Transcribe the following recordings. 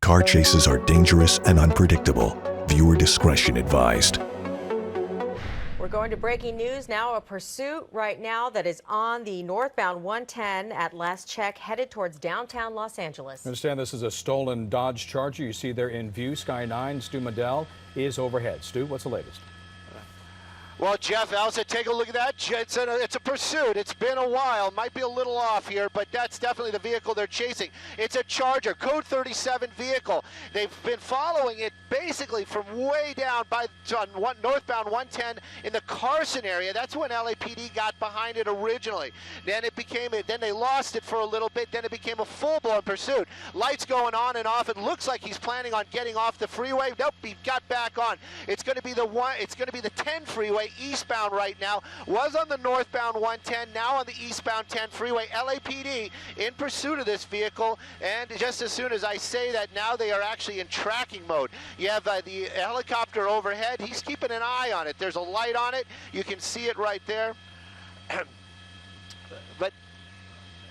Car chases are dangerous and unpredictable. Viewer discretion advised. We're going to breaking news now. A pursuit right now that is on the northbound 110 at last check, headed towards downtown Los Angeles. I understand this is a stolen Dodge Charger. You see there in view. Sky 9, Stu Medell is overhead. Stu, what's the latest? Well, Jeff, Elsa, take a look at that. It's a pursuit. It's been a while. Might be a little off here, but that's definitely the vehicle they're chasing. It's a Charger, code 37 vehicle. They've been following it basically from way down northbound 110 in the Carson area. That's when LAPD got behind it originally. Then they lost it for a little bit. Then it became a full-blown pursuit. Lights going on and off. It looks like he's planning on getting off the freeway. Nope, he got back on. It's going to be the 10 freeway. Eastbound right now, was on the northbound 110, now on the eastbound 10 freeway. LAPD in pursuit of this vehicle, and just as soon as I say that, now they are actually in tracking mode. You have the helicopter overhead. He's keeping an eye on it. There's a light on it. You can see it right there.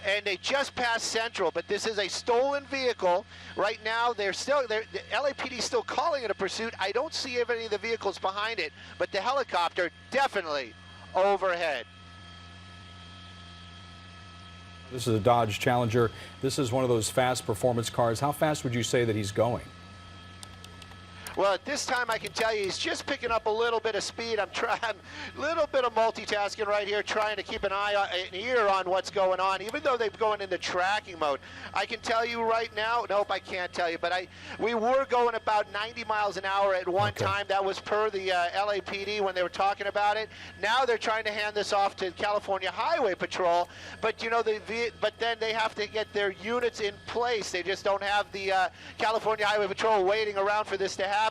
And they just passed Central, but this is a stolen vehicle. Right now, the LAPD is still calling it a pursuit. I don't see any of the vehicles behind it, but the helicopter definitely overhead. This is a Dodge Challenger. This is one of those fast performance cars. How fast would you say that he's going? Well, at this time, I can tell you he's just picking up a little bit of speed. I'm trying a little bit of multitasking right here, trying to keep an ear on what's going on, even though they're going into tracking mode. I can tell you right now, nope, I can't tell you, but we were going about 90 miles an hour at one time. That was per the LAPD when they were talking about it. Now they're trying to hand this off to California Highway Patrol, but you know, but then they have to get their units in place. They just don't have the California Highway Patrol waiting around for this to happen.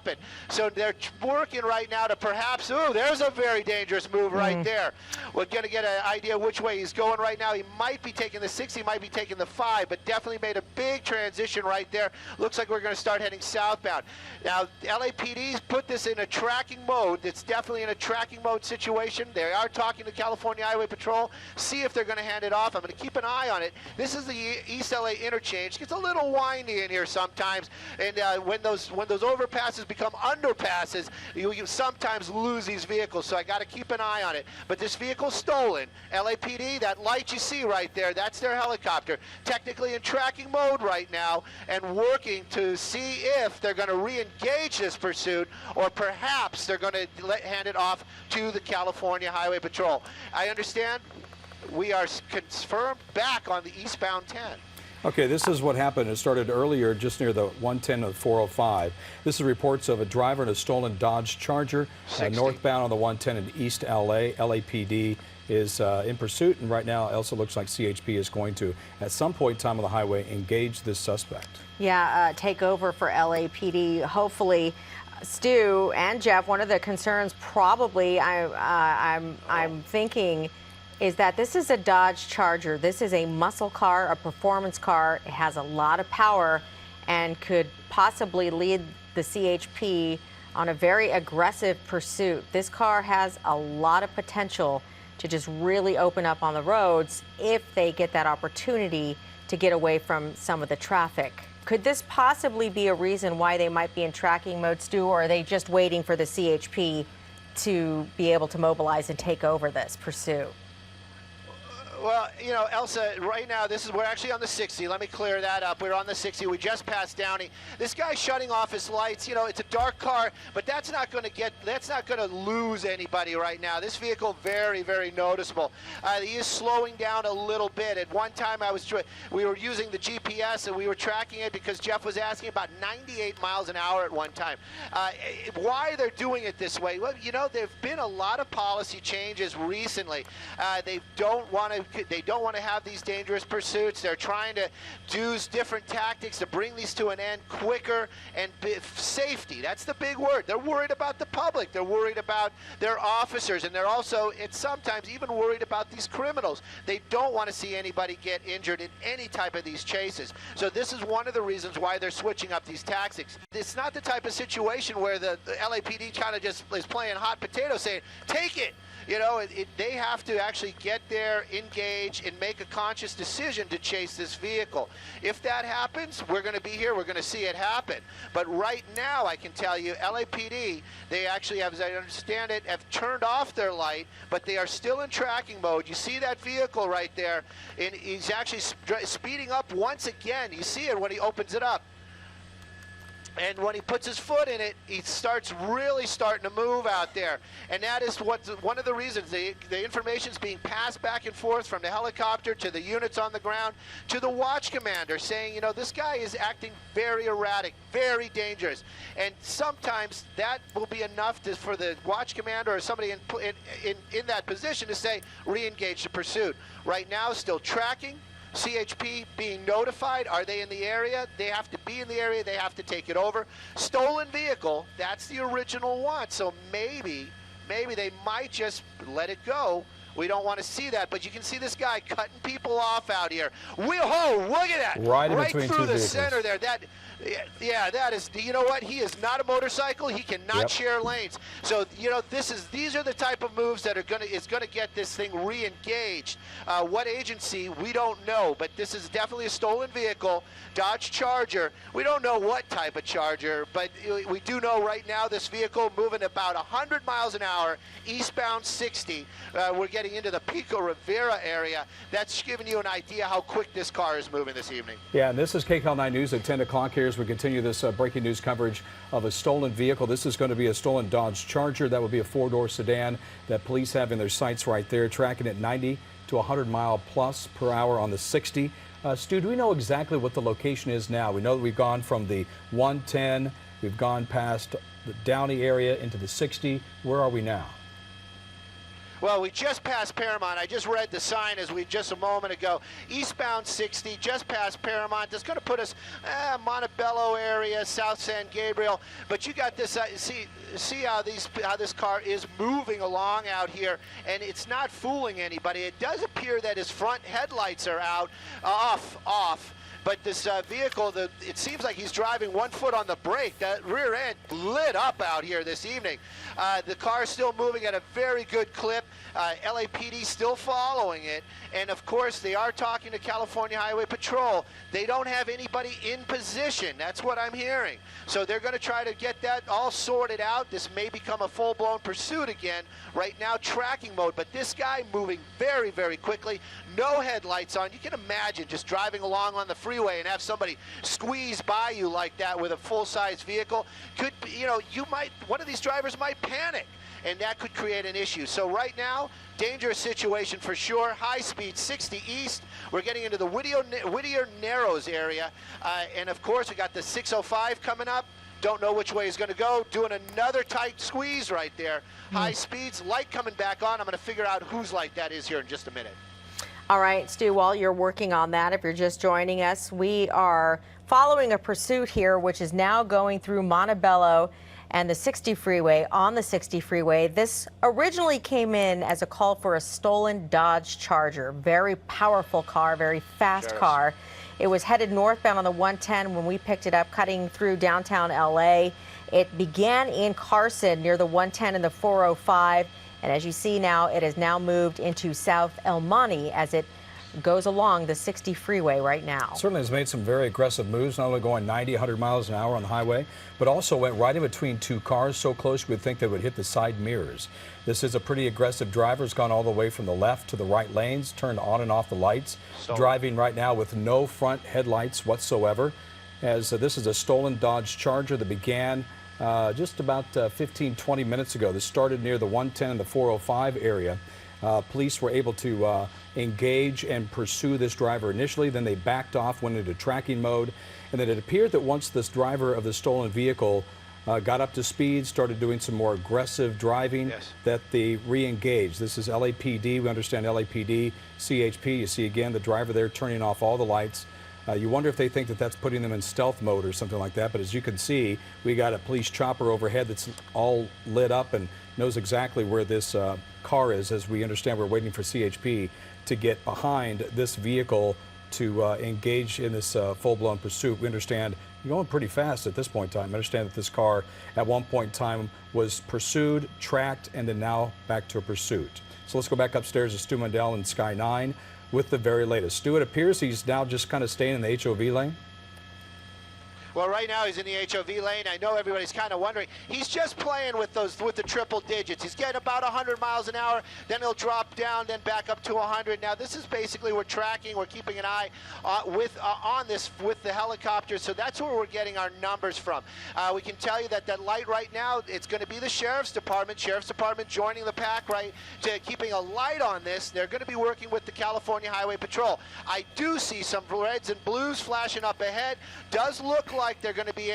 So they're working right now to perhaps, ooh, there's a very dangerous move right there. We're going to get an idea which way he's going right now. He might be taking the 6, he might be taking the 5, but definitely made a big transition right there. Looks like we're going to start heading southbound. Now, LAPD's put this in a tracking mode. It's definitely in a tracking mode situation. They are talking to California Highway Patrol, see if they're going to hand it off. I'm going to keep an eye on it. This is the East LA interchange. It gets a little windy in here sometimes, and when those overpasses become underpasses, you sometimes lose these vehicles, so I got to keep an eye on it. But this vehicle's stolen. LAPD, that light you see right there, that's their helicopter, technically in tracking mode right now and working to see if they're going to re-engage this pursuit, or perhaps they're going to hand it off to the California Highway Patrol. I understand we are confirmed back on the eastbound 10. Okay, this is what happened. It started earlier just near the 110 of 405. This is reports of a driver in a stolen Dodge Charger northbound on the 110 in East LA. LAPD is in pursuit, and right now Elsa looks like CHP is going to, at some point in time on the highway, engage this suspect. Yeah, take over for LAPD. Hopefully, Stu and Jeff, one of the concerns probably I'm thinking is that this is a Dodge Charger. This is a muscle car, a performance car. It has a lot of power and could possibly lead the CHP on a very aggressive pursuit. This car has a lot of potential to just really open up on the roads if they get that opportunity to get away from some of the traffic. Could this possibly be a reason why they might be in tracking mode, Stu, or are they just waiting for the CHP to be able to mobilize and take over this pursuit? Well, you know, Elsa, right now, we're actually on the 60. Let me clear that up. We're on the 60. We just passed Downey. This guy's shutting off his lights. You know, it's a dark car, but that's not going to lose anybody right now. This vehicle, very, very noticeable. He is slowing down a little bit. At one time, we were using the GPS, and we were tracking it because Jeff was asking about 98 miles an hour at one time. Why they're doing it this way? Well, you know, there have been a lot of policy changes recently. They don't want to have these dangerous pursuits. They're trying to use different tactics to bring these to an end quicker, and safety. That's the big word. They're worried about the public. They're worried about their officers, and they're also, sometimes even worried about these criminals. They don't want to see anybody get injured in any type of these chases. So this is one of the reasons why they're switching up these tactics. It's not the type of situation where the LAPD kind of just is playing hot potato saying, take it. You know, they have to actually get there, engage re-engage and make a conscious decision to chase this vehicle. If that happens, we're going to be here. We're going to see it happen. But right now, I can tell you, LAPD, they actually have, as I understand it, have turned off their light, but they are still in tracking mode. You see that vehicle right there, and he's actually speeding up once again. You see it when he opens it up. And when he puts his foot in it, he starts really starting to move out there. And that is one of the reasons the information's being passed back and forth from the helicopter to the units on the ground to the watch commander saying, you know, this guy is acting very erratic, very dangerous. And sometimes that will be enough for the watch commander or somebody in that position to say, re-engage the pursuit. Right now, still tracking. CHP being notified. Are they in the area? They have to be in the area. They have to take it over. Stolen vehicle, that's the original one. So maybe they might just let it go. We don't want to see that, but you can see this guy cutting people off out here. Whoa, look at that. Right through the vehicles. center there. Yeah, that is, you know what? He is not a motorcycle. He cannot share lanes. So, you know, these are the type of moves that is gonna get this thing re-engaged. What agency, we don't know, but this is definitely a stolen vehicle, Dodge Charger. We don't know what type of Charger, but we do know right now this vehicle moving about 100 miles an hour, eastbound 60. We're getting into the Pico Rivera area. That's giving you an idea how quick this car is moving this evening. Yeah, and this is KCAL 9 News at 10 o'clock here as we continue this breaking news coverage of a stolen vehicle. This is going to be a stolen Dodge Charger. That would be a four-door sedan that police have in their sights right there, tracking at 90 to 100 mile plus per hour on the 60. Stu, do we know exactly what the location is now? We know that we've gone from the 110, we've gone past the Downey area into the 60. Where are we now? Well, we just passed Paramount. I just read the sign just a moment ago. Eastbound 60, just past Paramount. That's going to put us Montebello area, South San Gabriel. But you got this. See how this car is moving along out here, and it's not fooling anybody. It does appear that his front headlights are out, off. But this vehicle, it seems like he's driving 1 foot on the brake. That rear end lit up out here this evening. The car is still moving at a very good clip. LAPD still following it. And of course, they are talking to California Highway Patrol. They don't have anybody in position. That's what I'm hearing. So they're going to try to get that all sorted out. This may become a full-blown pursuit again. Right now, tracking mode. But this guy moving very, very quickly. No headlights on. You can imagine just driving along on the freeway and have somebody squeeze by you like that with a full-size vehicle. Could, you know, one of these drivers might panic, and that could create an issue. So right now, dangerous situation for sure. High speed 60 east. We're getting into the Whittier Narrows area. And of course, we got the 605 coming up. Don't know which way he's going to go. Doing another tight squeeze right there. High speeds, light coming back on. I'm going to figure out whose light that is here in just a minute. All right, Stu, while you're working on that, if you're just joining us, we are following a pursuit here, which is now going through Montebello and the 60 freeway, on the 60 freeway. This originally came in as a call for a stolen Dodge Charger. Very powerful car, very fast car. It was headed northbound on the 110 when we picked it up, cutting through downtown LA. It began in Carson near the 110 and the 405. And as you see now, it has now moved into South El Monte as it goes along the 60 freeway right now. Certainly has made some very aggressive moves, not only going 90, 100 miles an hour on the highway, but also went right in between two cars so close you would think they would hit the side mirrors. This is a pretty aggressive driver. Has gone all the way from the left to the right lanes, turned on and off the lights, driving right now with no front headlights whatsoever. As this is a stolen Dodge Charger that began just about 15, 20 minutes ago. This started near the 110 and the 405 area. Police were able to engage and pursue this driver initially. Then they backed off, went into tracking mode. And then it appeared that once this driver of the stolen vehicle got up to speed, started doing some more aggressive driving, that they re-engaged. This is LAPD. We understand LAPD, CHP. You see again the driver there turning off all the lights. You wonder if they think that that's putting them in stealth mode or something like that. But as you can see, we got a police chopper overhead that's all lit up and knows exactly where this car is. As we understand, we're waiting for CHP to get behind this vehicle to engage in this full-blown pursuit. We understand you're going pretty fast at this point in time. I understand that this car at one point in time was pursued, tracked, and then now back to a pursuit. So let's go back upstairs to Stu Mundell in Sky 9 with the very latest. Stu, it appears he's now just kind of staying in the HOV lane. Well, right now he's in the HOV lane. I know everybody's kind of wondering. He's just playing with the triple digits. He's getting about 100 miles an hour. Then he'll drop down, then back up to 100. Now this is basically we're tracking. We're keeping an eye on this with the helicopter. So that's where we're getting our numbers from. We can tell you that light right now, it's going to be the Sheriff's Department. Sheriff's Department joining the pack, right, to keeping a light on this. They're going to be working with the California Highway Patrol. I do see some reds and blues flashing up ahead. Does look like they're going to be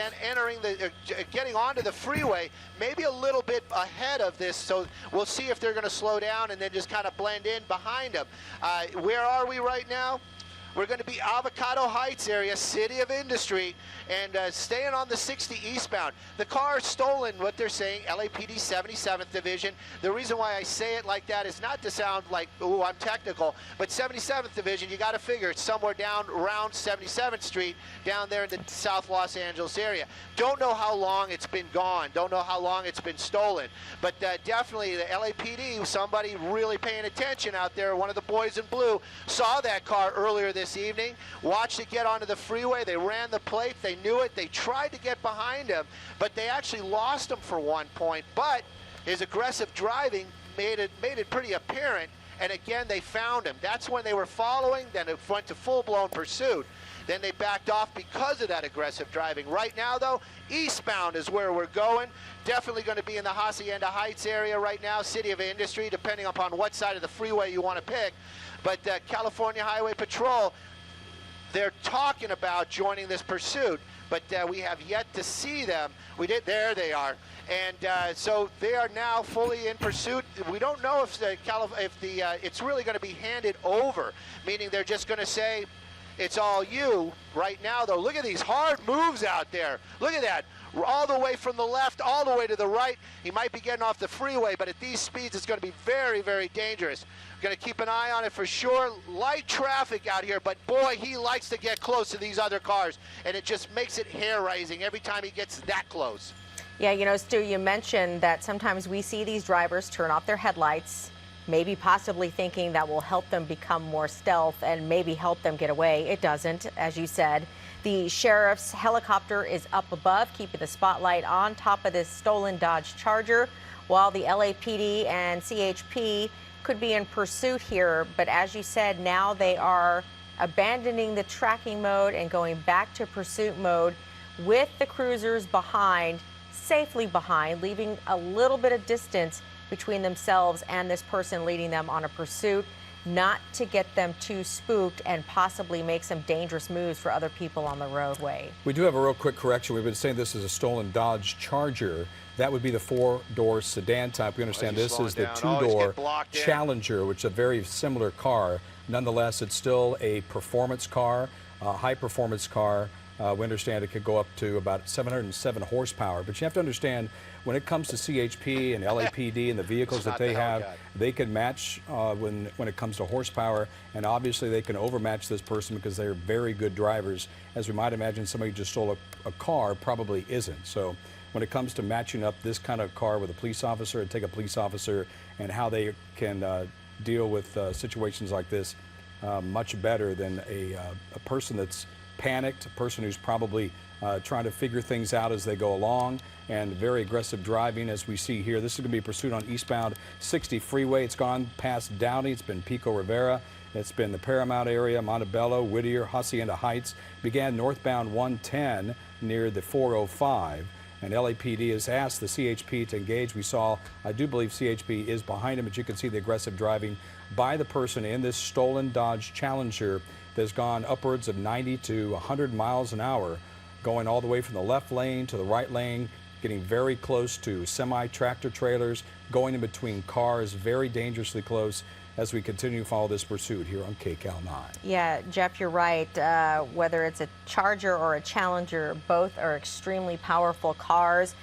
getting onto the freeway, maybe a little bit ahead of this, so we'll see if they're going to slow down and then just kind of blend in behind them. Where are we right now? We're going to be Avocado Heights area, City of Industry, and staying on the 60 eastbound. The car is stolen, what they're saying, LAPD 77th Division. The reason why I say it like that is not to sound like, ooh, I'm technical, but 77th Division, you got to figure it's somewhere down around 77th Street, down there in the South Los Angeles area. Don't know how long it's been gone. Don't know how long it's been stolen. But definitely the LAPD, somebody really paying attention out there, one of the boys in blue, saw that car earlier this evening, watched it get onto the freeway. They ran the plate. They knew it. They tried to get behind him, but they actually lost him for 1 point. But his aggressive driving made it pretty apparent. And again, they found him. That's when they were following. Then it went to full-blown pursuit. Then they backed off because of that aggressive driving. Right now, though, eastbound is where we're going. Definitely going to be in the Hacienda Heights area right now, City of Industry, depending upon what side of the freeway you want to pick. But California Highway Patrol, they're talking about joining this pursuit, but we have yet to see them. There they are. And so they are now fully in pursuit. We don't know if it's really going to be handed over, meaning they're just going to say, it's all you. Right now, though, look at these hard moves out there. Look at that. All the way from the left, all the way to the right. He might be getting off the freeway, but at these speeds, it's going to be very, very dangerous. Going to keep an eye on it for sure. Light traffic out here, but boy, he likes to get close to these other cars, and it just makes it hair-raising every time he gets that close. Yeah, you know, Stu, you mentioned that sometimes we see these drivers turn off their headlights, maybe possibly thinking that will help them become more stealth and maybe help them get away. It doesn't, as you said. The sheriff's helicopter is up above, keeping the spotlight on top of this stolen Dodge Charger, while the LAPD and CHP could be in pursuit here. But as you said, now they are abandoning the tracking mode and going back to pursuit mode with the cruisers behind, safely behind, leaving a little bit of distance between themselves and this person leading them on a pursuit, not to get them too spooked and possibly make some dangerous moves for other people on the roadway. We do have a real quick correction. We've been saying this is a stolen Dodge Charger. That would be the four-door sedan type. We understand this is the two-door Challenger, which is a very similar car. Nonetheless, it's still a performance car, a high-performance car. We understand it could go up to about 707 horsepower. But you have to understand, when it comes to CHP and LAPD and the vehicles that they have, they can match when it comes to horsepower, and obviously they can overmatch this person because they're very good drivers. As we might imagine, somebody who just stole a car probably isn't. So when it comes to matching up this kind of car with a police officer, and take a police officer and how they can deal with situations like this, much better than a person that's panicked, a person who's probably trying to figure things out as they go along, and very aggressive driving as we see here. This is going to be pursued on eastbound 60 freeway. It's gone past Downey, it's been Pico Rivera, it's been the Paramount area, Montebello, Whittier, Hacienda Heights. Began northbound 110 near the 405. And LAPD has asked the CHP to engage. We saw, I do believe CHP is behind him, but you can see the aggressive driving by the person in this stolen Dodge Challenger that's gone upwards of 90 to 100 miles an hour, going all the way from the left lane to the right lane, getting very close to semi-tractor trailers, going in between cars, very dangerously close, as we continue to follow this pursuit here on KCAL 9. Yeah, Jeff, you're right. Whether it's a Charger or a Challenger, both are extremely powerful cars.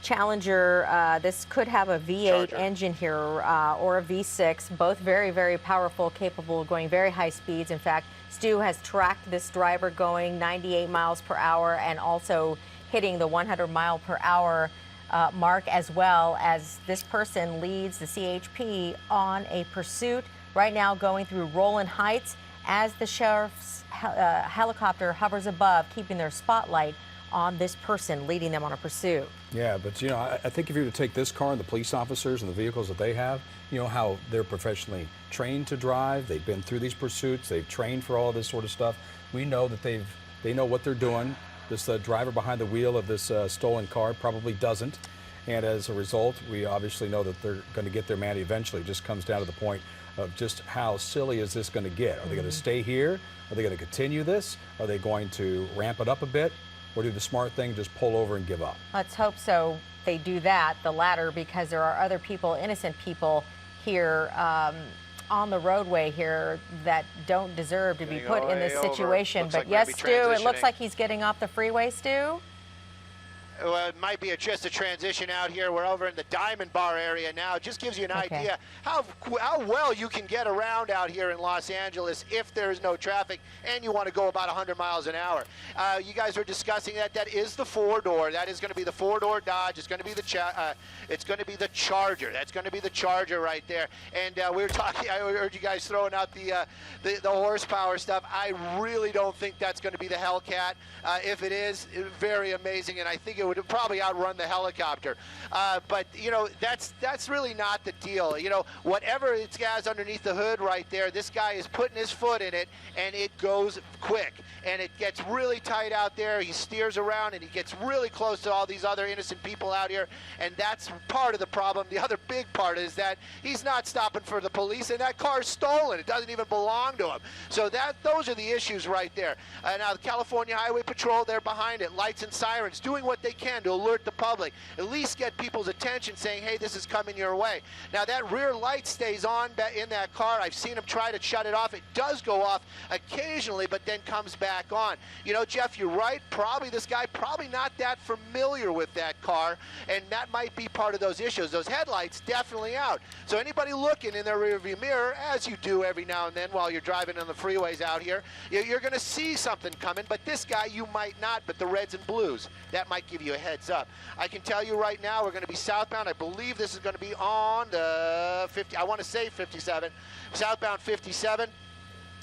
Challenger, this could have a V8 engine here or a V6, both very, very powerful, capable of going very high speeds. In fact, Stu has tracked this driver going 98 miles per hour and also hitting the 100 mile per hour Mark, as well as this person leads the CHP on a pursuit right now going through Roland Heights as the sheriff's helicopter hovers above, keeping their spotlight on this person leading them on a pursuit. Yeah, but I think if you were to take this car and the police officers and the vehicles that they have, how they're professionally trained to drive. They've been through these pursuits. They've trained for all this sort of stuff. We know that they know what they're doing. This driver behind the wheel of this stolen car probably doesn't. And as a result, we obviously know that they're going to get their man eventually. It just comes down to the point of just how silly is this going to get? Are they going to stay here? Are they going to continue this? Are they going to ramp it up a bit? Or do the smart thing, just pull over and give up? Let's hope so. They do that, the latter, because there are other people, innocent people here on the roadway here that don't deserve to be put in this situation. But yes, Stu, it looks like he's getting off the freeway, Stu. Well, it might be just a transition out here. We're over in the Diamond Bar area now. It just gives you an idea how well you can get around out here in Los Angeles if there's no traffic and you want to go about 100 miles an hour. You guys were discussing that. That is the four-door. That is going to be the four-door Dodge. It's going to be the Charger. That's going to be the Charger right there. And we were talking. I heard you guys throwing out the horsepower stuff. I really don't think that's going to be the Hellcat. If it is, very amazing, and I think it would probably outrun the helicopter. But that's really not the deal. Whatever it has underneath the hood right there, this guy is putting his foot in it, and it goes quick, and it gets really tight out there. He steers around, and he gets really close to all these other innocent people out here, and that's part of the problem. The other big part is that he's not stopping for the police, and that car's stolen. It doesn't even belong to him. So those are the issues right there. Now the California Highway Patrol, they're behind it, lights and sirens, doing what they can to alert the public, at least get people's attention, saying, hey, this is coming your way. Now that rear light stays on in that car. I've seen him try to shut it off. It does go off occasionally, but then comes back on. Jeff, you're right. This guy probably not that familiar with that car, and that might be part of those issues. Those headlights definitely out. So anybody looking in their rearview mirror, as you do every now and then while you're driving on the freeways out here, you're going to see something coming, but this guy you might not, but the reds and blues, that might give you a heads up. I can tell you right now we're going to be southbound. I believe this is going to be on the 50, I want to say 57, southbound 57.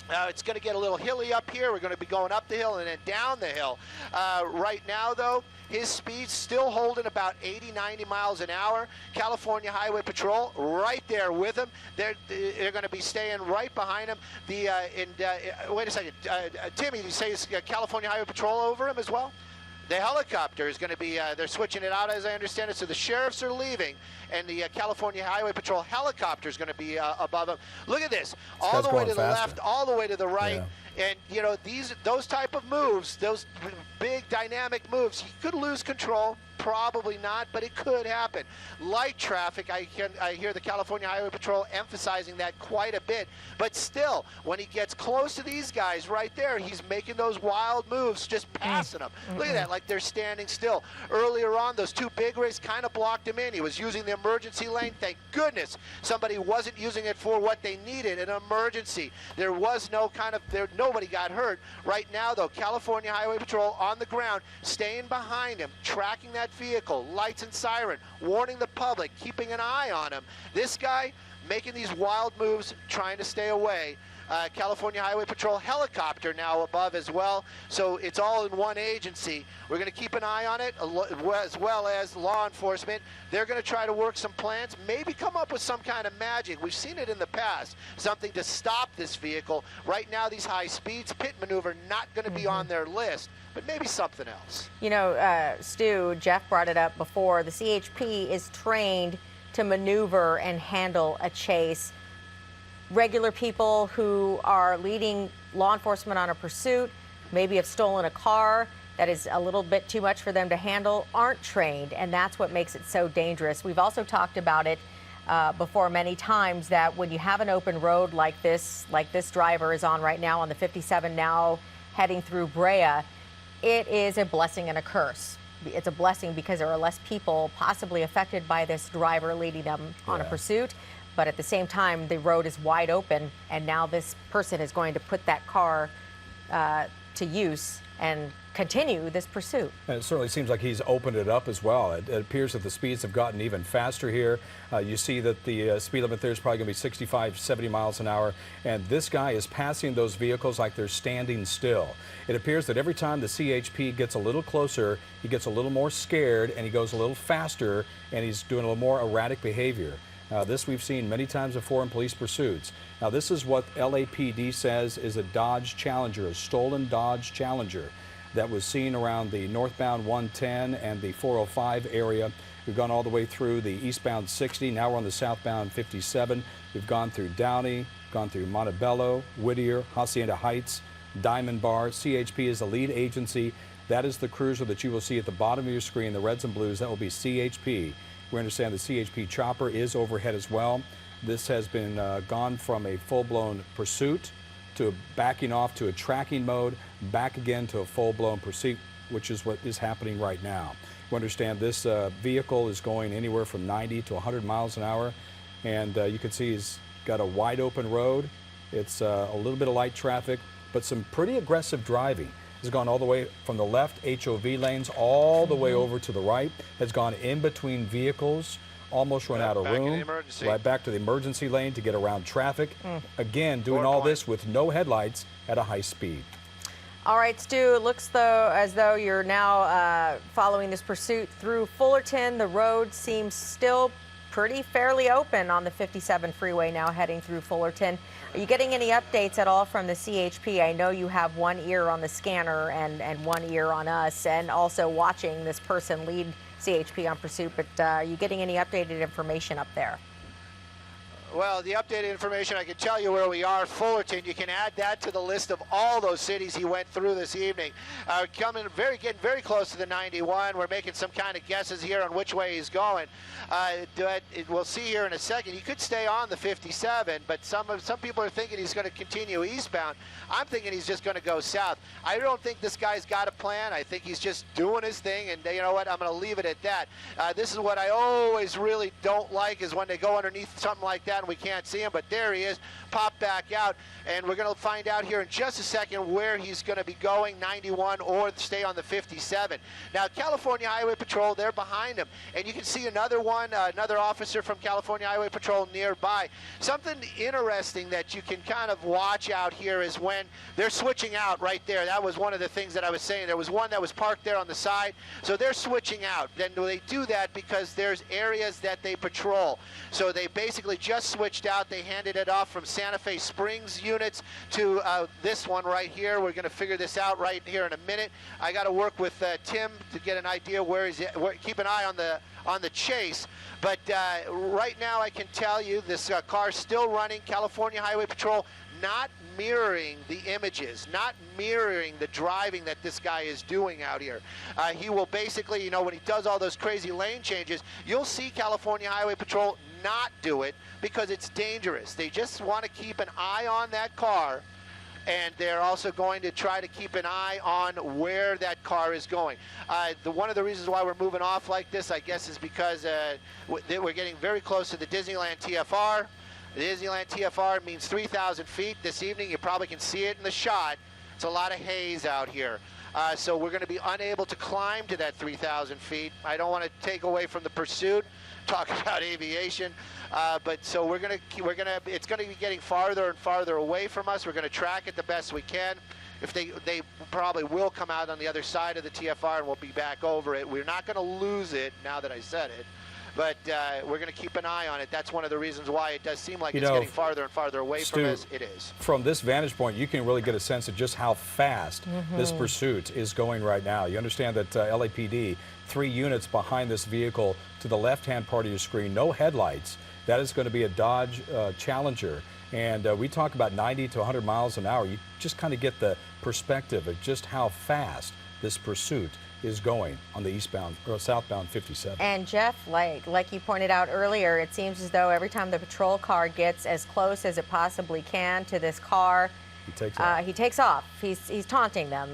It's going to get a little hilly up here. We're going to be going up the hill and then down the hill. Right now, though, his speed's still holding about 80, 90 miles an hour. California Highway Patrol right there with him. They're going to be staying right behind him. Wait a second. Timmy, you say it's California Highway Patrol over him as well? The helicopter is going to be, they're switching it out as I understand it, so the sheriffs are leaving, and the California Highway Patrol helicopter is going to be above them. Look at this, all the way to the left, all the way to the right, and those type of moves, those big dynamic moves, you could lose control. Probably not, but it could happen. Light traffic, I hear the California Highway Patrol emphasizing that quite a bit, but still, when he gets close to these guys right there, he's making those wild moves, just passing them. Look at that, like they're standing still. Earlier on, those two big rigs kind of blocked him in. He was using the emergency lane. Thank goodness somebody wasn't using it for what they needed, an emergency. There was nobody got hurt. Right now, though, California Highway Patrol on the ground, staying behind him, tracking that vehicle, lights and siren, warning the public, keeping an eye on him. This guy making these wild moves, trying to stay away. California Highway Patrol helicopter now above as well, so it's all in one agency. We're going to keep an eye on it, as well as law enforcement. They're going to try to work some plans, maybe come up with some kind of magic. We've seen it in the past, something to stop this vehicle. Right now, these high speeds, pit maneuver, not going to be on their list, but maybe something else. Stu, Jeff brought it up before, the CHP is trained to maneuver and handle a chase. Regular people who are leading law enforcement on a pursuit, maybe have stolen a car that is a little bit too much for them to handle, aren't trained, and that's what makes it so dangerous. We've also talked about it before many times, that when you have an open road like this driver is on right now on the 57 now heading through Brea, it is a blessing and a curse. It's a blessing because there are less people possibly affected by this driver leading them on a pursuit. But at the same time, the road is wide open, and now this person is going to put that car to use and continue this pursuit. And it certainly seems like he's opened it up as well. It appears that the speeds have gotten even faster here. You see that the speed limit there is probably going to be 65, 70 miles an hour. And this guy is passing those vehicles like they're standing still. It appears that every time the CHP gets a little closer, he gets a little more scared and he goes a little faster and he's doing a little more erratic behavior. This we've seen many times before in police pursuits. Now this is what LAPD says is a Dodge Challenger, a stolen Dodge Challenger that was seen around the northbound 110 and the 405 area. We've gone all the way through the eastbound 60. Now we're on the southbound 57. We've gone through Downey, gone through Montebello, Whittier, Hacienda Heights, Diamond Bar. CHP is the lead agency. That is the cruiser that you will see at the bottom of your screen, the reds and blues. That will be CHP. We understand the CHP chopper is overhead as well. This has been gone from a full-blown pursuit to backing off to a tracking mode, back again to a full-blown pursuit, which is what is happening right now. We understand this vehicle is going anywhere from 90 to 100 miles an hour, and you can see he's got a wide open road. It's a little bit of light traffic, but some pretty aggressive driving. Has gone all the way from the left HOV lanes all the way over to the right, has gone in between vehicles, almost run out of room, right back to the emergency lane to get around traffic. Again, doing all this with no headlights at a high speed. All right, Stu, it looks as though you're now following this pursuit through Fullerton. The road seems still pretty fairly open on the 57 freeway now heading through Fullerton. Are you getting any updates at all from the CHP? I know you have one ear on the scanner and one ear on us, and also watching this person lead CHP on pursuit, but are you getting any updated information up there? Well, the updated information, I can tell you where we are. Fullerton, you can add that to the list of all those cities he went through this evening. Getting very close to the 91. We're making some kind of guesses here on which way he's going. We'll see here in a second. He could stay on the 57, but some people are thinking he's going to continue eastbound. I'm thinking he's just going to go south. I don't think this guy's got a plan. I think he's just doing his thing, and you know what? I'm going to leave it at that. This is what I always really don't like, is when they go underneath something like that and we can't see him, but there he is, pop back out, and we're going to find out here in just a second where he's going to be going, 91 or stay on the 57. Now, California Highway Patrol, they're behind him, and you can see another one, another officer from California Highway Patrol nearby. Something interesting that you can kind of watch out here is when they're switching out right there. That was one of the things that I was saying. There was one that was parked there on the side, so they're switching out. Then they do that because there's areas that they patrol. So they basically just switched out. They handed it off from Santa Fe Springs units to this one right here. We're going to figure this out right here in a minute. I got to work with Tim to get an idea where he's at. Keep an eye on the chase. But right now I can tell you this car's still running. California Highway Patrol not mirroring the images, not mirroring the driving that this guy is doing out here. He will basically, you know, when he does all those crazy lane changes, you'll see California Highway Patrol not do it because it's dangerous. They just want to keep an eye on that car, and they're also going to try to keep an eye on where that car is going. One of the reasons why we're moving off like this, I guess, is because we're getting very close to the Disneyland TFR. The Disneyland TFR means 3,000 feet. This evening, you probably can see it in the shot. It's a lot of haze out here. So we're going to be unable to climb to that 3,000 feet. I don't want to take away from the pursuit, talk about aviation, but so it's going to be getting farther and farther away from us. We're going to track it the best we can. If they probably will come out on the other side of the TFR and we'll be back over it. We're not going to lose it now that I said it. But we're going to keep an eye on it. That's one of the reasons why it does seem like it's getting farther and farther away from us. It is. From this vantage point, you can really get a sense of just how fast this pursuit is going right now. You understand that LAPD, 3 units behind this vehicle to the left-hand part of your screen, no headlights. That is going to be a Dodge Challenger. And we talk about 90 to 100 miles an hour. You just kind of get the perspective of just how fast this pursuit is going on the eastbound or southbound 57. And Jeff, like you pointed out earlier, it seems as though every time the patrol car gets as close as it possibly can to this car, he takes off. He's taunting them,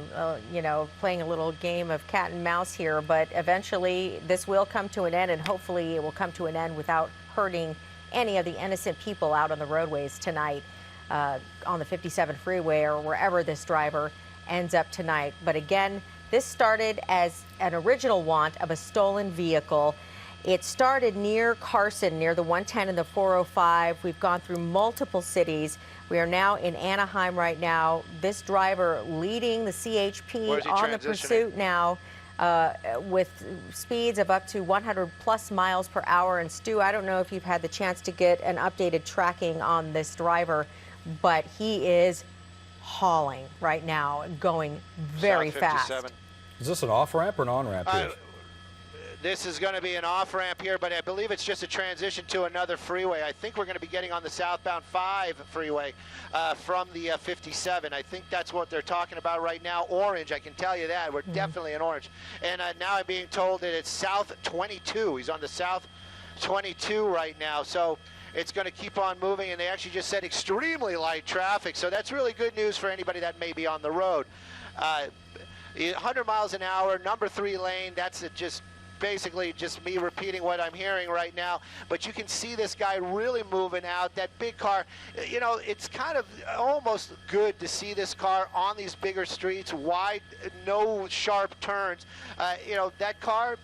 you know, playing a little game of cat and mouse here. But eventually, this will come to an end, and hopefully, it will come to an end without hurting any of the innocent people out on the roadways tonight on the 57 freeway or wherever this driver ends up tonight. But again, this started as an original want of a stolen vehicle. It started near Carson, near the 110 and the 405. We've gone through multiple cities. We are now in Anaheim right now. This driver leading the CHP on the pursuit now with speeds of up to 100 plus miles per hour. And Stu, I don't know if you've had the chance to get an updated tracking on this driver, but he is hauling right now, going very fast. Is this an off-ramp or an on-ramp here? This is going to be an off-ramp here, but I believe it's just a transition to another freeway. I think we're going to be getting on the southbound 5 freeway from the 57. I think that's what they're talking about right now. Orange, I can tell you that. We're definitely in orange. And now I'm being told that it's south 22. He's on the south 22 right now. So it's going to keep on moving, and they actually just said extremely light traffic. So that's really good news for anybody that may be on the road. 100 miles an hour, number 3 lane, that's just basically just me repeating what I'm hearing right now, but you can see this guy really moving out. That big car, you know, it's kind of almost good to see this car on these bigger streets, wide, no sharp turns. You know, that car,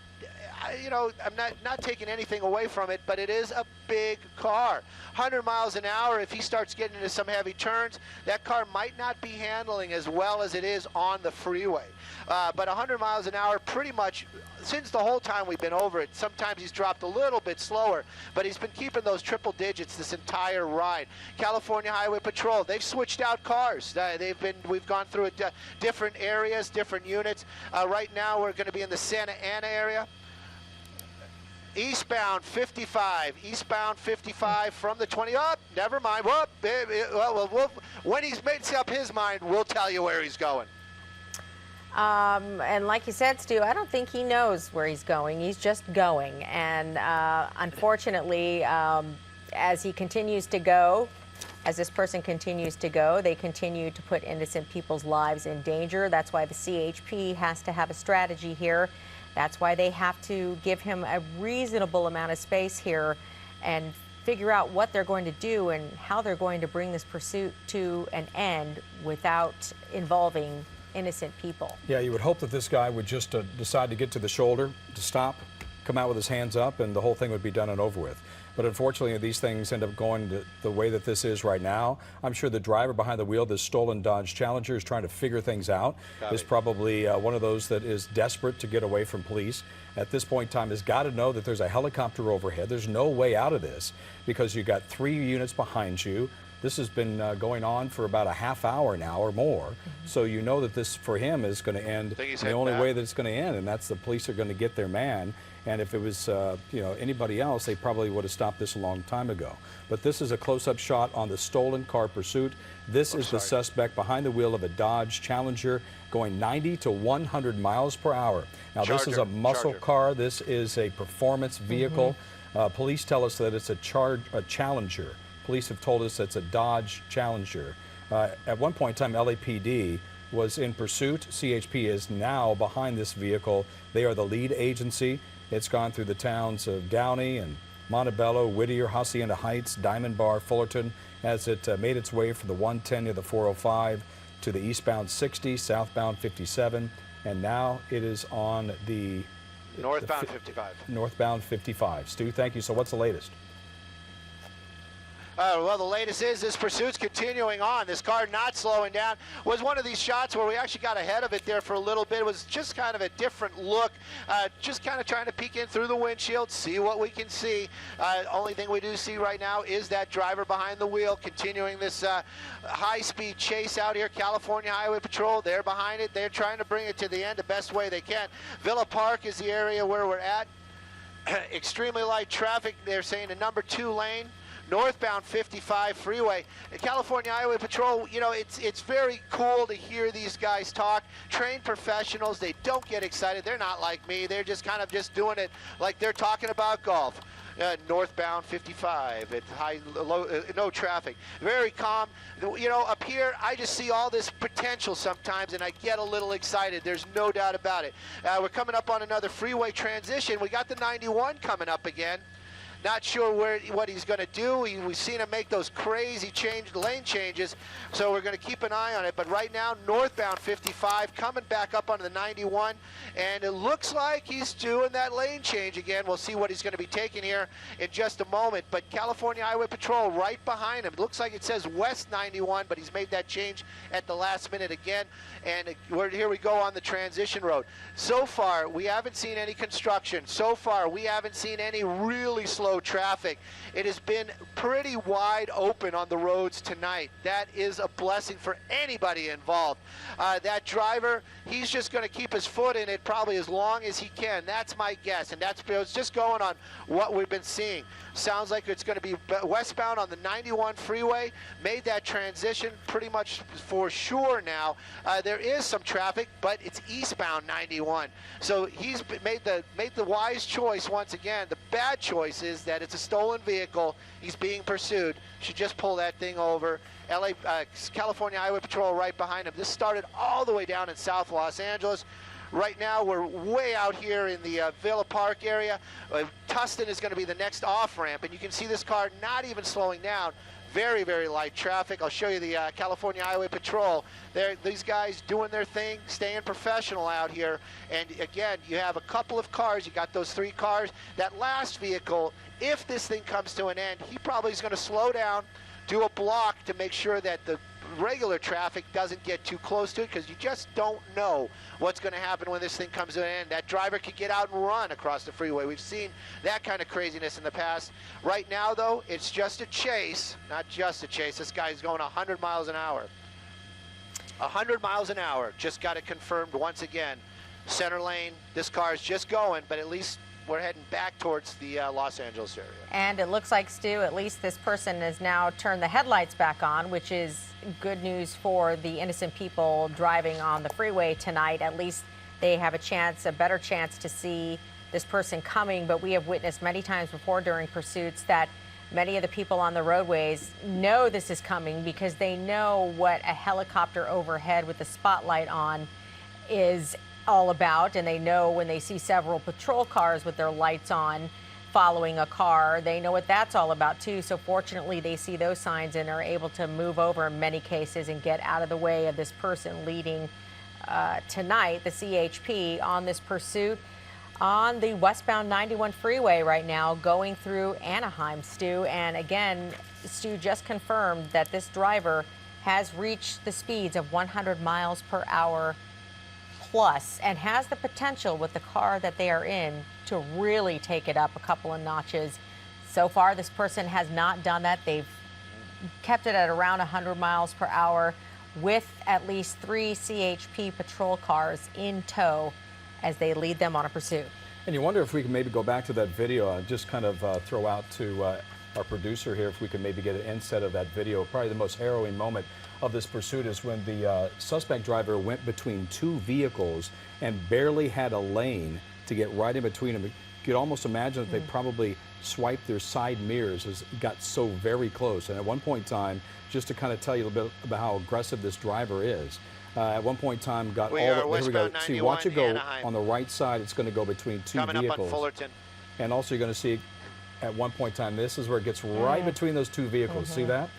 you know, I'm not taking anything away from it, but it is a big car. 100 miles an hour, if he starts getting into some heavy turns, that car might not be handling as well as it is on the freeway. But 100 miles an hour, pretty much since the whole time we've been over it. Sometimes he's dropped a little bit slower, but he's been keeping those triple digits this entire ride. California Highway Patrol, they've switched out cars. We've gone through it, different areas, different units. Right now we're going to be in the Santa Ana area. Eastbound 55, from the 20 up. Never mind. When he's made up his mind, we'll tell you where he's going. And like you said, Stu, I don't think he knows where he's going. He's just going. And unfortunately, as he continues to go, as this person continues to go, they continue to put innocent people's lives in danger. That's why the CHP has to have a strategy here. That's why they have to give him a reasonable amount of space here and figure out what they're going to do and how they're going to bring this pursuit to an end without involving innocent people. Yeah, you would hope that this guy would just decide to get to the shoulder, to stop, come out with his hands up, and the whole thing would be done and over with. But unfortunately, these things end up going the way that this is right now. I'm sure the driver behind the wheel of this stolen Dodge Challenger is trying to figure things out. Is probably one of those that is desperate to get away from police. At this point in time, has got to know that there's a helicopter overhead. There's no way out of this because you got 3 units behind you. This has been going on for about a half hour now or more. So you know that this, for him, is going to end the only way that it's going to end, and that's the police are going to get their man. And if it was you know, anybody else, they probably would have stopped this a long time ago. But this is a close-up shot on the stolen car pursuit. This is the suspect behind the wheel of a Dodge Challenger going 90 to 100 miles per hour. Now, this is a muscle car. This is a performance vehicle. Police tell us that it's a Challenger. Police have told us it's a Dodge Challenger. At one point in time, LAPD was in pursuit. CHP is now behind this vehicle. They are the lead agency. It's gone through the towns of Downey and Montebello, Whittier, Hacienda Heights, Diamond Bar, Fullerton, as it made its way from the 110 near the 405 to the eastbound 60, southbound 57, and now it is on the northbound 55. Northbound 55. Stu, thank you. So what's the latest? Well, the latest is this pursuit's continuing on. This car not slowing down. Was one of these shots where we actually got ahead of it there for a little bit. It was just kind of a different look, just kind of trying to peek in through the windshield, see what we can see. Only thing we do see right now is that driver behind the wheel continuing this high-speed chase out here. California Highway Patrol, they're behind it. They're trying to bring it to the end the best way they can. Villa Park is the area where we're at. Extremely light traffic. They're saying the number 2 lane. Northbound 55 freeway. California Highway Patrol, you know, it's very cool to hear these guys talk. Trained professionals, they don't get excited. They're not like me. They're just kind of just doing it like they're talking about golf. Northbound 55 at no traffic. Very calm. You know, up here, I just see all this potential sometimes, and I get a little excited. There's no doubt about it. We're coming up on another freeway transition. We got the 91 coming up again. Not sure what he's going to do. We've seen him make those crazy lane changes, so we're going to keep an eye on it. But right now, northbound 55 coming back up onto the 91, and it looks like he's doing that lane change again. We'll see what he's going to be taking here in just a moment. But California Highway Patrol right behind him. It looks like it says West 91, but he's made that change at the last minute again. And here we go on the transition road. So far, we haven't seen any construction. So far, we haven't seen any really slow traffic. It has been pretty wide open on the roads tonight. That is a blessing for anybody involved. That driver, he's just going to keep his foot in it probably as long as he can. That's my guess, and that's just going on what we've been seeing. Sounds like it's going to be westbound on the 91 freeway. Made that transition pretty much for sure now. There is some traffic, but it's eastbound 91. So he's made the wise choice once again. The bad choice is that it's a stolen vehicle. He's being pursued. Should just pull that thing over. California Highway Patrol right behind him. This started all the way down in South Los Angeles. Right now, we're way out here in the Villa Park area. Tustin is going to be the next off-ramp, and you can see this car not even slowing down. Very, very light traffic. I'll show you the California Highway Patrol. These guys doing their thing, staying professional out here. And again, you have a couple of cars. You got those 3 cars. That last vehicle, if this thing comes to an end, he probably is going to slow down, do a block to make sure that the regular traffic doesn't get too close to it, because you just don't know what's going to happen when this thing comes to an end. That driver could get out and run across the freeway. We've seen that kind of craziness in the past. Right now, though, it's just a chase. Not just a chase. This guy's going 100 miles an hour. 100 miles an hour. Just got it confirmed once again. Center lane. This car is just going, but at least we're heading back towards the Los Angeles area. And it looks like, Stu, at least this person has now turned the headlights back on, which is good news for the innocent people driving on the freeway tonight. At least they have a better chance to see this person coming. But we have witnessed many times before during pursuits that many of the people on the roadways know this is coming, because they know what a helicopter overhead with the spotlight on is all about, and they know when they see several patrol cars with their lights on following a car, they know what that's all about too. So fortunately, they see those signs and are able to move over in many cases and get out of the way of this person leading tonight, the CHP, on this pursuit on the westbound 91 freeway right now, going through Anaheim, Stu. And again, Stu just confirmed that this driver has reached the speeds of 100 miles per hour plus, and has the potential with the car that they are in to really take it up a couple of notches. So far, this person has not done that. They've kept it at around 100 miles per hour with at least 3 CHP patrol cars in tow as they lead them on a pursuit. And you wonder if we can maybe go back to that video, just kind of throw out to our producer here if we can maybe get an inset of that video. Probably the most harrowing moment of this pursuit is when the suspect driver went between 2 vehicles and barely had a lane to get right in between them. You could almost imagine that they probably swiped their side mirrors as it got so very close. And at one point in time, just to kind of tell you a little bit about how aggressive this driver is, at one point in time got we all are the, here we go. westbound See, watch it go Anaheim. on the right side. It's going to go between 2 Coming vehicles. up on Fullerton. And also you're going to see at one point in time, this is where it gets right between those 2 vehicles. See that?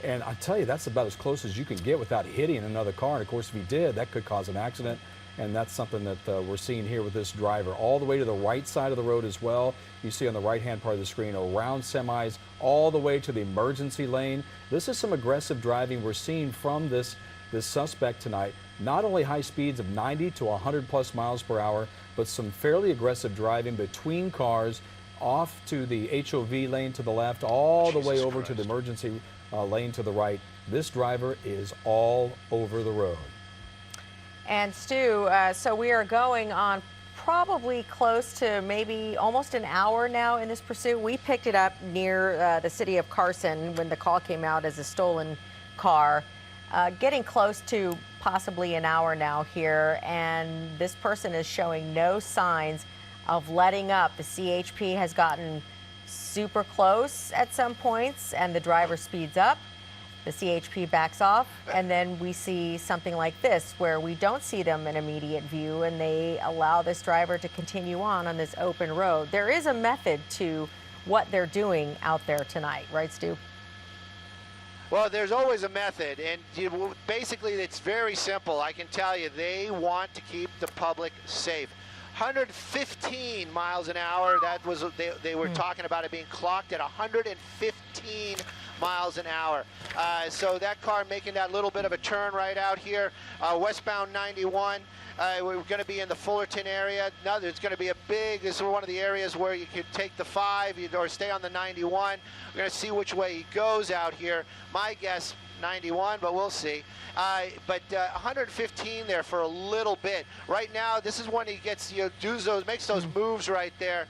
And I tell you, that's about as close as you can get without hitting another car. And of course, if he did, that could cause an accident. And that's something that we're seeing here with this driver. All the way to the right side of the road as well. You see on the right-hand part of the screen, around semis, all the way to the emergency lane. This is some aggressive driving we're seeing from this suspect tonight. Not only high speeds of 90 to 100 plus miles per hour, but some fairly aggressive driving between cars, off to the HOV lane to the left, all the way over to the emergency lane to the right. This driver is all over the road. And Stu, so we are going on probably close to maybe almost an hour now in this pursuit. We picked it up near the city of Carson when the call came out as a stolen car. Getting close to possibly an hour now here, and this person is showing no signs of letting up. The CHP has gotten super close at some points, and the driver speeds up. The CHP backs off, and then we see something like this, where we don't see them in immediate view, and they allow this driver to continue on this open road. There is a method to what they're doing out there tonight, right, Stu? Well, there's always a method, and basically it's very simple. I can tell you, they want to keep the public safe. 115 miles an hour, that was, they were talking about it being clocked at 115 miles an hour. So that car making that little bit of a turn right out here, westbound 91. We're going to be in the Fullerton area. Now there's going to be a big, this is one of the areas where you could take the 5 or stay on the 91. We're going to see which way he goes out here. My guess, 91, but we'll see. But 115 there for a little bit. Right now, this is when he gets, makes those moves right there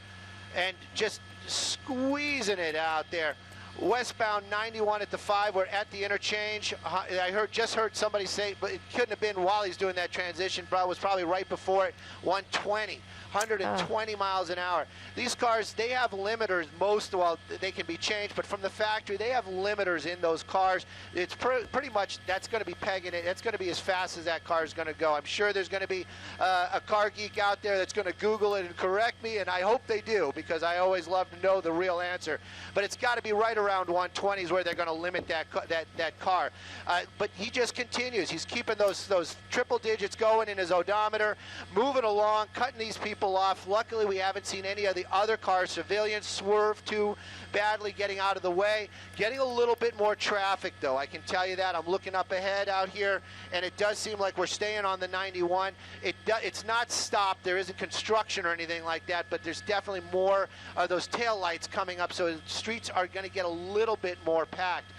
and just squeezing it out there. Westbound 91 at the 5, we're at the interchange. I just heard somebody say, but it couldn't have been while he's doing that transition, but it was probably right before it, 120 miles an hour. These cars, they have limiters, well, they can be changed, but from the factory, they have limiters in those cars. It's pretty much, that's going to be pegging it. That's going to be as fast as that car is going to go. I'm sure there's going to be a car geek out there that's going to Google it and correct me, and I hope they do, because I always love to know the real answer. But it's got to be right around 120s where they're going to limit that car. But he just continues. He's keeping those triple digits going in his odometer, moving along, cutting these people off. Luckily, we haven't seen any of the other cars, civilians, swerve too badly, getting out of the way. Getting a little bit more traffic, though. I can tell you that. I'm looking up ahead out here, and it does seem like we're staying on the 91. It's not stopped. There isn't construction or anything like that, but there's definitely more of those tail lights coming up, so the streets are going to get a little bit more packed.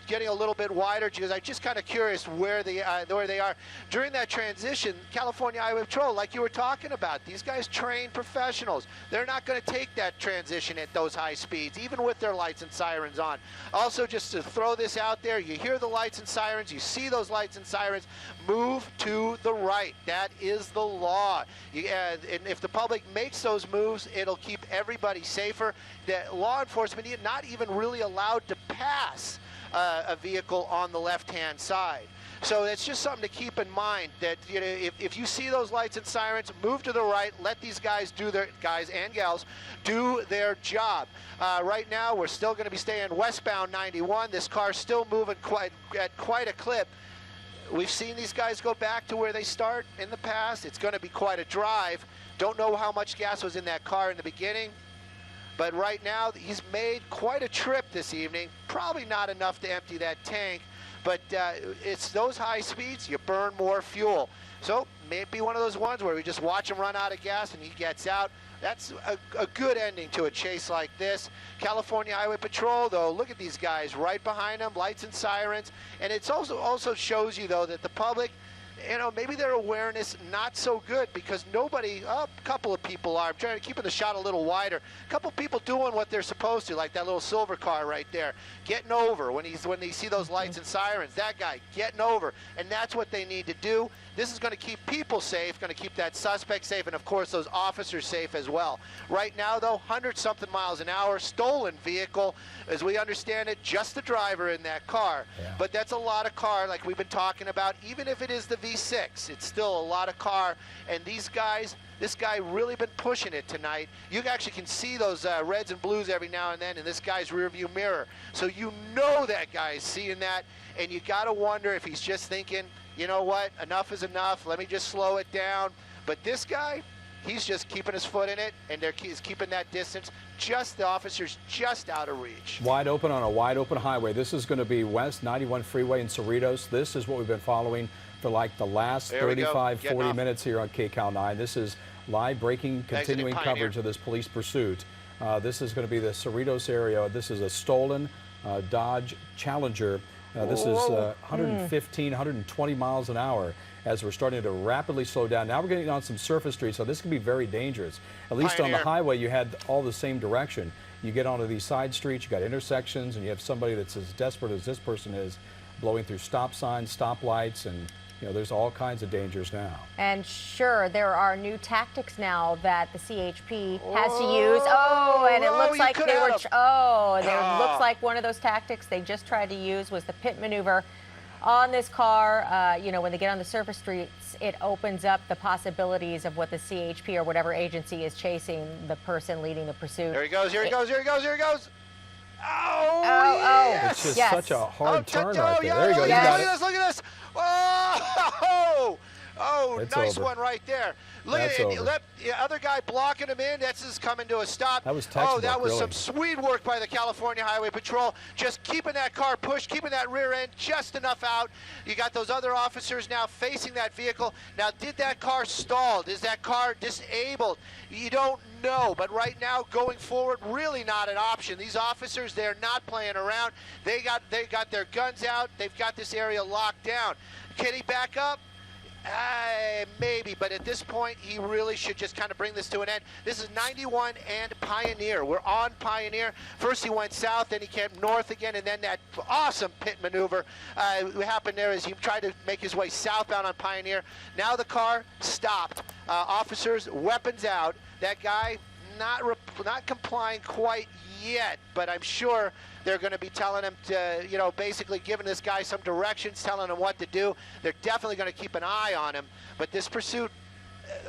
Getting a little bit wider because I'm just kind of curious where they are. During that transition, California Highway Patrol, like you were talking about, these guys train professionals. They're not going to take that transition at those high speeds, even with their lights and sirens on. Also, just to throw this out there, you hear the lights and sirens, you see those lights and sirens, move to the right. That is the law. And if the public makes those moves, it'll keep everybody safer. The law enforcement not even really allowed to pass a vehicle on the left-hand side. So it's just something to keep in mind that, you know, if you see those lights and sirens, move to the right, let these guys guys and gals do their job. Right now, we're still going to be staying westbound 91. This car's still moving at quite a clip. We've seen these guys go back to where they start in the past. It's going to be quite a drive. Don't know how much gas was in that car in the beginning. But right now, he's made quite a trip this evening. Probably not enough to empty that tank, but it's those high speeds, you burn more fuel. So maybe one of those ones where we just watch him run out of gas and he gets out. That's a good ending to a chase like this. California Highway Patrol, though, look at these guys right behind them, lights and sirens. And it's also shows you, though, that the public, you know, maybe their awareness not so good because nobody, a couple of people are. I'm trying to keep the shot a little wider. A couple people doing what they're supposed to, like that little silver car right there, getting over when they see those lights and sirens. That guy getting over, and that's what they need to do. This is going to keep people safe, going to keep that suspect safe, and of course those officers safe as well. Right now, though, 100-something miles an hour, stolen vehicle, as we understand it, just the driver in that car. Yeah. But that's a lot of car, like we've been talking about. Even if it is the V6, it's still a lot of car. And these guys, this guy really been pushing it tonight. You actually can see those reds and blues every now and then in this guy's rearview mirror. So you know that guy is seeing that, and you got to wonder if he's just thinking, you know what, enough is enough, let me just slow it down. But this guy, he's just keeping his foot in it, and he's keeping that distance. Just the officers just out of reach. Wide open on a wide open highway. This is going to be West 91 Freeway in Cerritos. This is what we've been following for like the last 35, 40 minutes here on KCAL 9. This is live breaking, continuing coverage of this police pursuit. This is going to be the Cerritos area. This is a stolen Dodge Challenger. This is 115, 120 miles an hour as we're starting to rapidly slow down. Now we're getting on some surface streets, so this can be very dangerous. At least on the highway, you had all the same direction. You get onto these side streets, you got intersections, and you have somebody that's as desperate as this person is, blowing through stop signs, stop lights, and you know, there's all kinds of dangers now. And sure, there are new tactics now that the CHP has to use. Oh, and it looks like they were. Looks like one of those tactics they just tried to use was the pit maneuver. on this car, you know, when they get on the surface streets, it opens up the possibilities of what the CHP or whatever agency is chasing the person leading the pursuit. Here he goes, here he goes, here he goes, here he goes. Oh, It's just such a hard turn right there. Yeah, There you go. look You got at it. this, look at this. Oh, It's nice over. one right there. Look That's at over. it. The other guy blocking him in. That's just coming to a stop. That was Oh, textbook, that was really. some sweet work by the California Highway Patrol. Just keeping that car pushed, keeping that rear end just enough out. You got those other officers now facing that vehicle. Now, did that car stalled? Is that car disabled? You don't know. But right now, going forward, really not an option. These officers, they're not playing around. They got their guns out. They've got this area locked down. Can he back up? Maybe, but at this point, he really should just kind of bring this to an end. This is 91 and Pioneer. We're on Pioneer. First he went south, then he came north again, and then that awesome pit maneuver what happened there is he tried to make his way southbound on Pioneer. Now the car stopped. Officers, weapons out. That guy not complying quite yet, but I'm sure they're going to be telling him to, you know, basically giving this guy some directions, telling him what to do. They're definitely going to keep an eye on him. But this pursuit,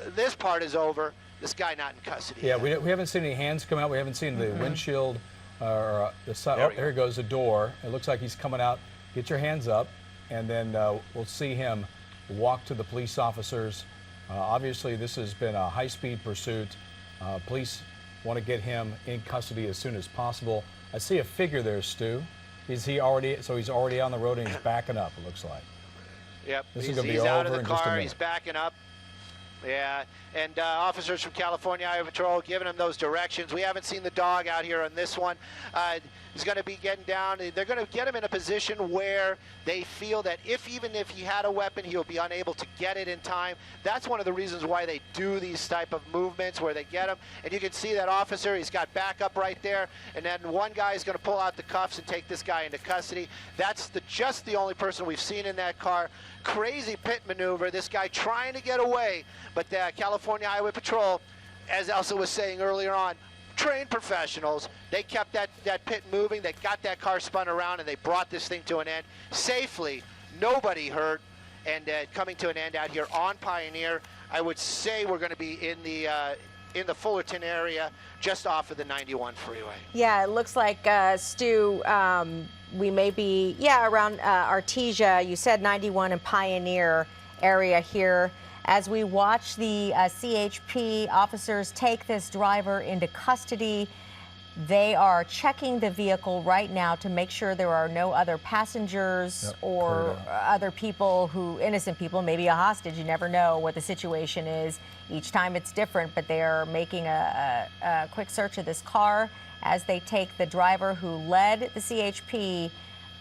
this part is over. This guy not in custody. Yeah, we haven't seen any hands come out. We haven't seen the windshield or the side. Oh, there goes the door. It looks like he's coming out. Get your hands up, and then we'll see him walk to the police officers. Obviously, this has been a high-speed pursuit. Police want to get him in custody as soon as possible. I see a figure there, Stu. He's already on the road and he's backing up, it looks like. Yep, This he's is going to be out of over the in just a car, minute. he's backing up. Yeah, and officers from California Highway Patrol giving him those directions. We haven't seen the dog out here on this one. He's going to be getting down. They're going to get him in a position where they feel that even if he had a weapon, he'll be unable to get it in time. That's one of the reasons why they do these type of movements where they get him. And you can see that officer, he's got backup right there. And then one guy is going to pull out the cuffs and take this guy into custody. That's just the only person we've seen in that car. Crazy pit maneuver. This guy trying to get away. But the California Highway Patrol, as Elsa was saying earlier on, trained professionals. They kept that pit moving. They got that car spun around, and they brought this thing to an end safely. Nobody hurt, and coming to an end out here on Pioneer. I would say we're going to be in the Fullerton area, just off of the 91 freeway. Yeah, it looks like, Stu, we may be, around Artesia. You said 91 and Pioneer area here. As we watch the CHP officers take this driver into custody, they are checking the vehicle right now to make sure there are no other passengers or other people innocent people, maybe a hostage. You never know what the situation is. Each time it's different, but they are making a quick search of this car as they take the driver who led the CHP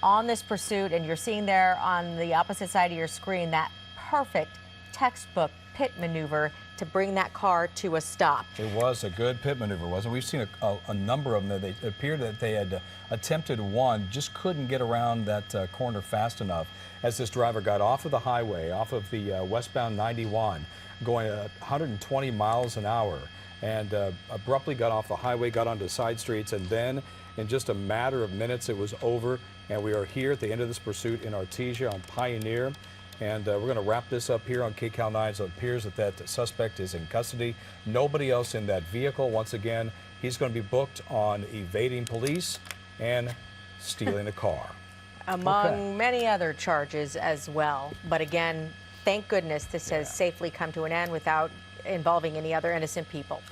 on this pursuit. And you're seeing there on the opposite side of your screen that perfect textbook pit maneuver to bring that car to a stop. It was a good pit maneuver, wasn't it? We've seen a number of them. It appeared that they had attempted one, just couldn't get around that corner fast enough as this driver got off of the highway, off of the westbound 91, going 120 miles an hour, and abruptly got off the highway, got onto side streets, and then in just a matter of minutes it was over, and we are here at the end of this pursuit in Artesia on Pioneer. And we're going to wrap this up here on KCAL 9. So it appears that suspect is in custody. Nobody else in that vehicle. Once again, he's going to be booked on evading police and stealing a car. Among many other charges as well. But again, thank goodness this has safely come to an end without involving any other innocent people.